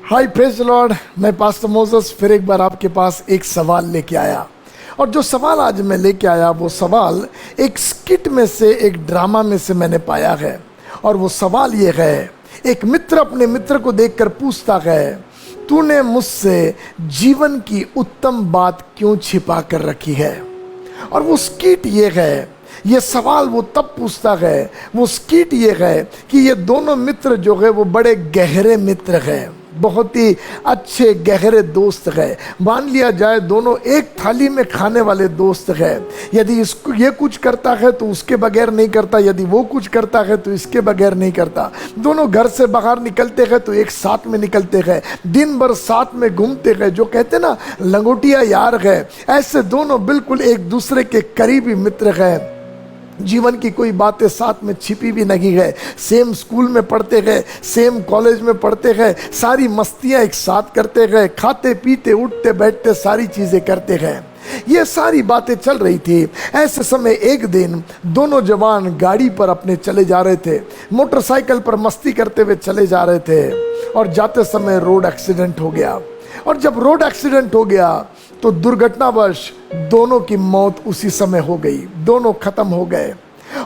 हाय praise Lord, मैं pastor Moses फिर एक बार आपके पास एक सवाल लेके आया। और जो सवाल आज मैं लेके आया वो सवाल एक स्किट में से, एक ड्रामा में से मैंने पाया है। और वो सवाल ये है, एक मित्र अपने मित्र को देखकर पूछता है, तूने मुझसे जीवन की उत्तम बात क्यों छिपा कर रखी है। और वो स्किट ये है, ये सवाल वो तब पूछता है, वो स्किट ये है कि ये दोनों मित्र जो है वो बड़े गहरे मित्र हैं, बहुत ही अच्छे गहरे दोस्त हैं। मान लिया जाए दोनों एक थाली में खाने वाले दोस्त हैं। यदि इसको ये कुछ करता है तो उसके बगैर नहीं करता, यदि वो कुछ करता है तो इसके बगैर नहीं करता। दोनों घर से बाहर निकलते हैं तो एक साथ में निकलते हैं, दिन भर साथ में घूमते हैं। जो कहते ना लंगोटिया यार है, ऐसे दोनों बिल्कुल एक दूसरे के करीबी मित्र हैं। जीवन की कोई बातें साथ में छिपी भी नहीं है। सेम स्कूल में पढ़ते हैं, सेम कॉलेज में पढ़ते हैं, सारी मस्तियां एक साथ करते हैं, खाते पीते उठते बैठते सारी चीज़ें करते हैं। ये सारी बातें चल रही थी। ऐसे समय एक दिन दोनों जवान गाड़ी पर अपने चले जा रहे थे, मोटरसाइकिल पर मस्ती करते हुए चले जा रहे थे। और जाते समय रोड एक्सीडेंट हो गया। और जब रोड एक्सीडेंट हो गया तो दुर्घटनावश दोनों की मौत उसी समय हो गई। दोनों खत्म हो गए।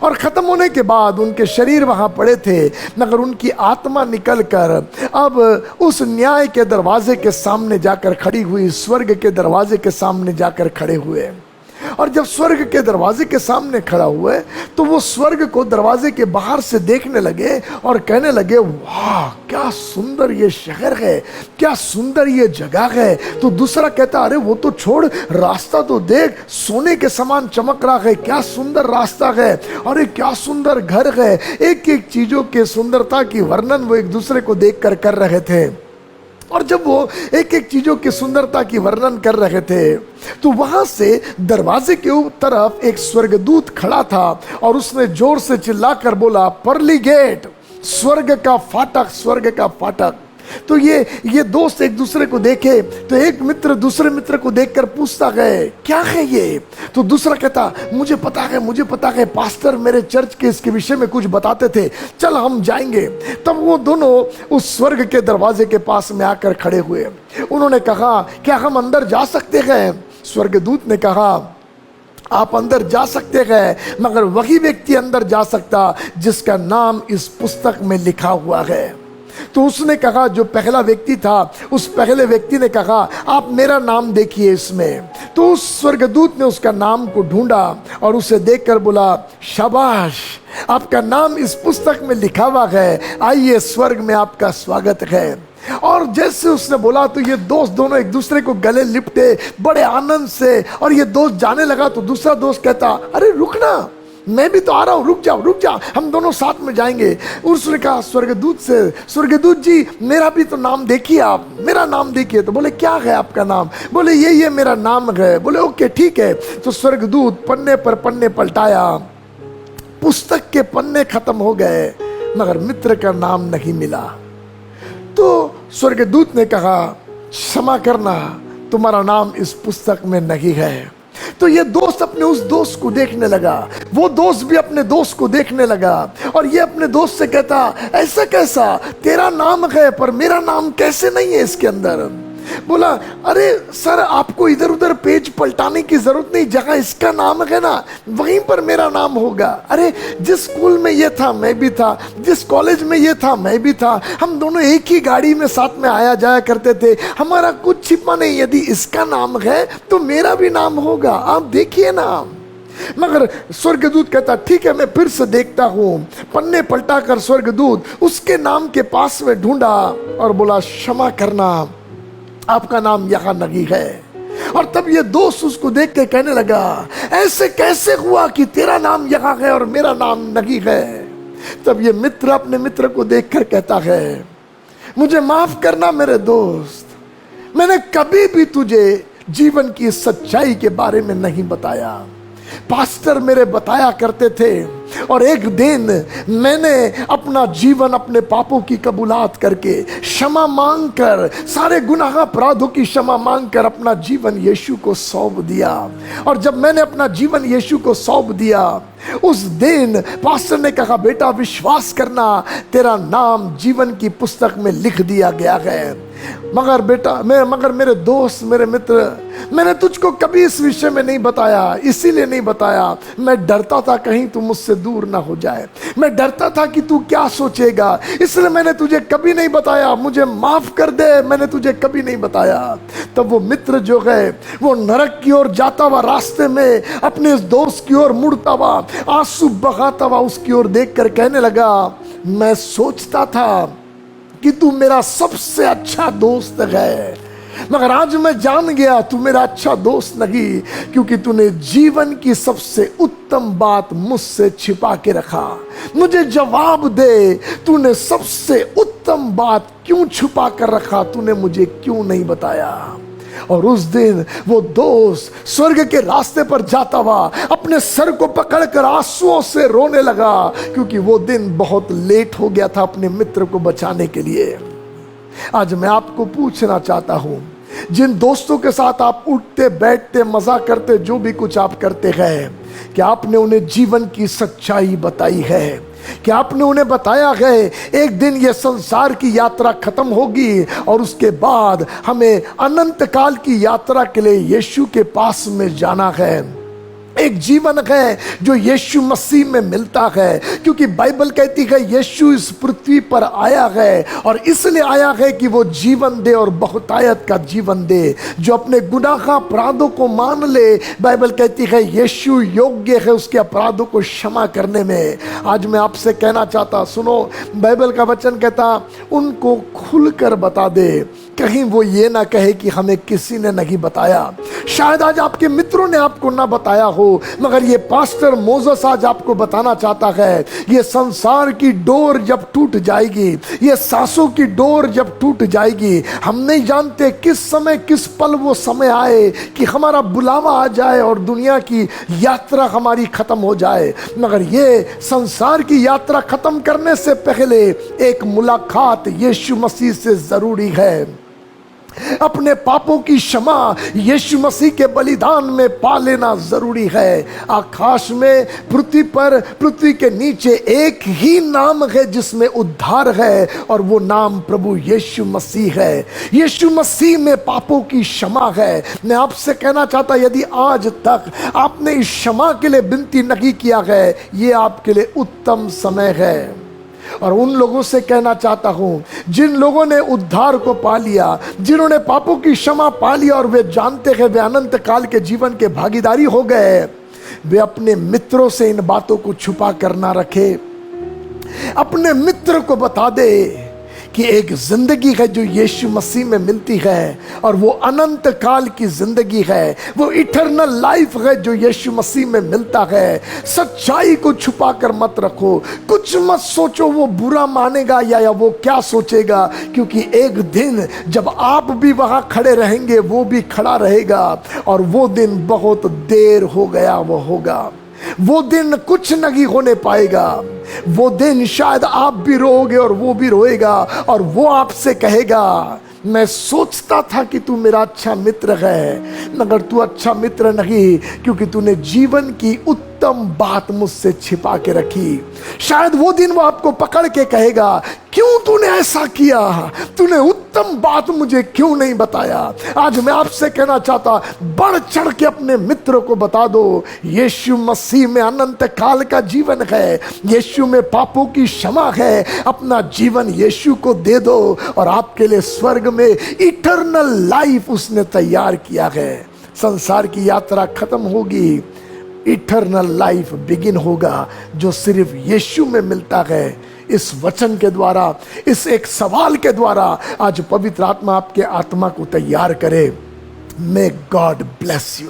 और खत्म होने के बाद उनके शरीर वहां पड़े थे, मगर उनकी आत्मा निकलकर अब उस न्याय के दरवाजे के सामने जाकर खड़ी हुई, स्वर्ग के दरवाजे के सामने जाकर खड़े हुए। और जब स्वर्ग के दरवाजे के सामने खड़ा हुए तो वो स्वर्ग को दरवाजे के बाहर से देखने लगे और कहने लगे, वाह क्या सुंदर ये शहर है, क्या सुंदर ये जगह है। तो दूसरा कहता, अरे वो तो छोड़, रास्ता तो देख, सोने के समान चमक रहा है, क्या सुंदर रास्ता है, अरे क्या सुंदर घर है। एक एक चीजों के सुंदरता की वर्णन वो एक दूसरे को देखकर कर रहे थे। और जब वो एक एक चीजों की सुंदरता की वर्णन कर रहे थे तो वहां से दरवाजे के तरफ एक स्वर्गदूत खड़ा था और उसने जोर से चिल्लाकर बोला, परली गेट, स्वर्ग का फाटक, स्वर्ग का फाटक। तो ये दोस्त एक दूसरे को देखे तो एक मित्र दूसरे मित्र को देखकर पूछता है, क्या है ये। तो दूसरा कहता, मुझे पता है, पास्टर मेरे चर्च के इसके विषय में कुछ बताते थे, चल हम जाएंगे। तब वो दोनों उस स्वर्ग के दरवाजे के पास में आकर खड़े हुए। उन्होंने कहा, क्या हम अंदर जा सकते हैं। स्वर्गदूत ने कहा, आप अंदर जा सकते हैं, मगर वही व्यक्ति अंदर जा सकता जिसका नाम इस पुस्तक में लिखा हुआ है। तो उसने कहा, जो पहला व्यक्ति था, उस पहले व्यक्ति ने कहा, आप मेरा नाम देखिए इसमें। तो उस स्वर्गदूत ने उसका नाम को ढूंढा और उसे देखकर बोला, शाबाश, आपका नाम इस पुस्तक में लिखा हुआ है, आइए स्वर्ग में आपका स्वागत है। और जैसे उसने बोला तो ये दोस्त दोनों एक दूसरे को गले लिपटे बड़े आनंद से। और ये दोस्त जाने लगा तो दूसरा दोस्त कहता, अरे रुकना, मैं भी तो आ रहा हूं, रुक जाओ, हम दोनों साथ में जाएंगे। उसने कहा स्वर्गदूत से, स्वर्गदूत जी मेरा भी तो नाम देखिए, आप मेरा नाम देखिए। तो बोले, क्या है आपका नाम। बोले, ये मेरा नाम है। बोले, ओके ठीक है। तो स्वर्गदूत पन्ने पर पन्ने पलटाया, पुस्तक के पन्ने खत्म हो गए, मगर मित्र का नाम नहीं मिला। तो स्वर्गदूत ने कहा, क्षमा करना, तुम्हारा नाम इस पुस्तक में नहीं है। तो ये दोस्त अपने उस दोस्त को देखने लगा, वो दोस्त भी अपने दोस्त को देखने लगा। और ये अपने दोस्त से कहता, ऐसा कैसा, तेरा नाम है पर मेरा नाम कैसे नहीं है इसके अंदर। बोला, अरे सर आपको इधर उधर पेज पलटाने की जरूरत नहीं, जहां इसका नाम है ना वहीं पर मेरा नाम होगा। अरे जिस स्कूल में ये था मैं भी था, जिस कॉलेज में ये था मैं भी था, हम दोनों एक ही गाड़ी में साथ में आया जाया करते थे, हमारा कुछ छिपा नहीं। यदि इसका नाम है तो मेरा भी नाम होगा, आप देखिए ना। मगर स्वर्गदूत कहता, ठीक है मैं फिर से देखता हूं। पन्ने पलटाकर स्वर्गदूत उसके नाम के पास में ढूंढा और बोला, क्षमा करना, आपका नाम यहां नहीं है। और तब ये दोस्त उसको देख के कहने लगा, ऐसे कैसे हुआ कि तेरा नाम यहां है और मेरा नाम नहीं है। तब ये मित्र अपने मित्र को देखकर कहता है, मुझे माफ करना मेरे दोस्त, मैंने कभी भी तुझे जीवन की सच्चाई के बारे में नहीं बताया। पास्टर मेरे बताया करते थे, और एक दिन मैंने अपना जीवन अपने पापों की कबूलात करके क्षमा मांगकर, सारे गुनाह अपराधों की क्षमा मांगकर अपना जीवन यीशु को सौंप दिया। और जब मैंने अपना जीवन यीशु को सौंप दिया, उस दिन पास्टर ने कहा, बेटा विश्वास करना, तेरा नाम जीवन की पुस्तक में लिख दिया गया है। मगर बेटा, मगर मेरे दोस्त, मेरे मित्र, मैंने तुझको कभी इस विषय में नहीं बताया। इसीलिए नहीं बताया, मैं डरता था कहीं तू मुझसे दूर ना हो जाए, मैं डरता था कि तू क्या सोचेगा, इसलिए मैंने तुझे कभी नहीं बताया। मुझे माफ कर दे, मैंने तुझे कभी नहीं बताया। तब वो मित्र जो है, वो नरक की ओर जाता हुआ रास्ते में अपने इस दोस्त की ओर मुड़ता हुआ, आंसू बहाता हुआ उसकी ओर देखकर कहने लगा, मैं सोचता था कि तू मेरा सबसे अच्छा दोस्त है, मगर आज मैं जान गया तू मेरा अच्छा दोस्त नहीं, क्योंकि तूने जीवन की सबसे उत्तम बात मुझसे छिपा के रखा। मुझे जवाब दे, तूने सबसे उत्तम बात क्यों छुपा कर रखा? तूने मुझे क्यों नहीं बताया? और उस दिन वो दोस्त स्वर्ग के रास्ते पर जाता हुआ अपने सर को पकड़कर आंसुओं से रोने लगा, क्योंकि वो दिन बहुत लेट हो गया था अपने मित्र को बचाने के लिए। आज मैं आपको पूछना चाहता हूं, जिन दोस्तों के साथ आप उठते बैठते मजा करते, जो भी कुछ आप करते हैं, क्या आपने उन्हें जीवन की सच्चाई बताई है? क्या आपने उन्हें बताया है एक दिन ये संसार की यात्रा खत्म होगी और उसके बाद हमें अनंत काल की यात्रा के लिए यीशु के पास में जाना है? एक जीवन है जो यीशु मसीह में मिलता है, क्योंकि बाइबल कहती है यीशु इस पृथ्वी पर आया है और इसलिए आया है कि वो जीवन दे और बहुतायत का जीवन दे। जो अपने गुनाह अपराधों को मान ले, बाइबल कहती है यीशु योग्य है उसके अपराधों को क्षमा करने में। आज मैं आपसे कहना चाहता, सुनो, बाइबल का वचन कहता, उनको खुलकर बता दे, कहीं वो ये ना कहे कि हमें किसी ने नहीं बताया। शायद आज आपके मित्रों ने आपको ना बताया हो, मगर ये पास्टर मोसेस आज आपको बताना चाहता है, ये संसार की डोर जब टूट जाएगी, ये सांसों की डोर जब टूट जाएगी, हम नहीं जानते किस समय किस पल वो समय आए कि हमारा बुलावा आ जाए और दुनिया की यात्रा हमारी खत्म हो जाए। मगर ये संसार की यात्रा खत्म करने से पहले एक मुलाकात यीशु मसीह से जरूरी है। अपने पापों की क्षमा यीशु मसीह के बलिदान में पा लेना जरूरी है। आकाश में, पृथ्वी पर, पृथ्वी के नीचे एक ही नाम है जिसमें उद्धार है, और वो नाम प्रभु यीशु मसीह है। यीशु मसीह में पापों की क्षमा है। मैं आपसे कहना चाहता, यदि आज तक आपने इस क्षमा के लिए विनती नहीं किया है, ये आपके लिए उत्तम समय है। और उन लोगों से कहना चाहता हूं जिन लोगों ने उद्धार को पा लिया, जिन्होंने पापों की क्षमा पा लिया और वे जानते हैं वे अनंत काल के जीवन के भागीदारी हो गए, वे अपने मित्रों से इन बातों को छुपा कर ना रखे। अपने मित्र को बता दे कि एक जिंदगी है जो यीशु मसीह में मिलती है, और वो अनंत काल की जिंदगी है, वो इटर्नल लाइफ है जो यीशु मसीह में मिलता है। सच्चाई को छुपा कर मत रखो, कुछ मत सोचो वो बुरा मानेगा या वो क्या सोचेगा, क्योंकि एक दिन जब आप भी वहां खड़े रहेंगे, वो भी खड़ा रहेगा, और वो दिन बहुत देर हो गया वो होगा। वो दिन कुछ नहीं होने पाएगा। वो दिन शायद आप भी रोओगे और वो भी रोएगा, और वो आपसे कहेगा, मैं सोचता था कि तू मेरा अच्छा मित्र है, मगर तू अच्छा मित्र नहीं, क्योंकि तूने जीवन की उत्तम बात मुझसे छिपा के रखी। शायद वो दिन वो आपको पकड़ के कहेगा, क्यों तूने ऐसा किया? तूने उत्तम बात मुझे क्यों नहीं बताया? आज मैं आपसे कहना चाहता, बढ़ चढ़ के अपने मित्रों को बता दो, यीशु मसीह में अनंत काल का जीवन है, यीशु में पापों की क्षमा है। अपना जीवन यीशु को दे दो, और आपके लिए स्वर्ग में इटर्नल लाइफ उसने तैयार किया है। संसार की यात्रा खत्म होगी, इटर्नल लाइफ बिगिन होगा, जो सिर्फ यीशु में मिलता है। इस वचन के द्वारा, इस एक सवाल के द्वारा आज पवित्र आत्मा आपके आत्मा को तैयार करे। May God bless you.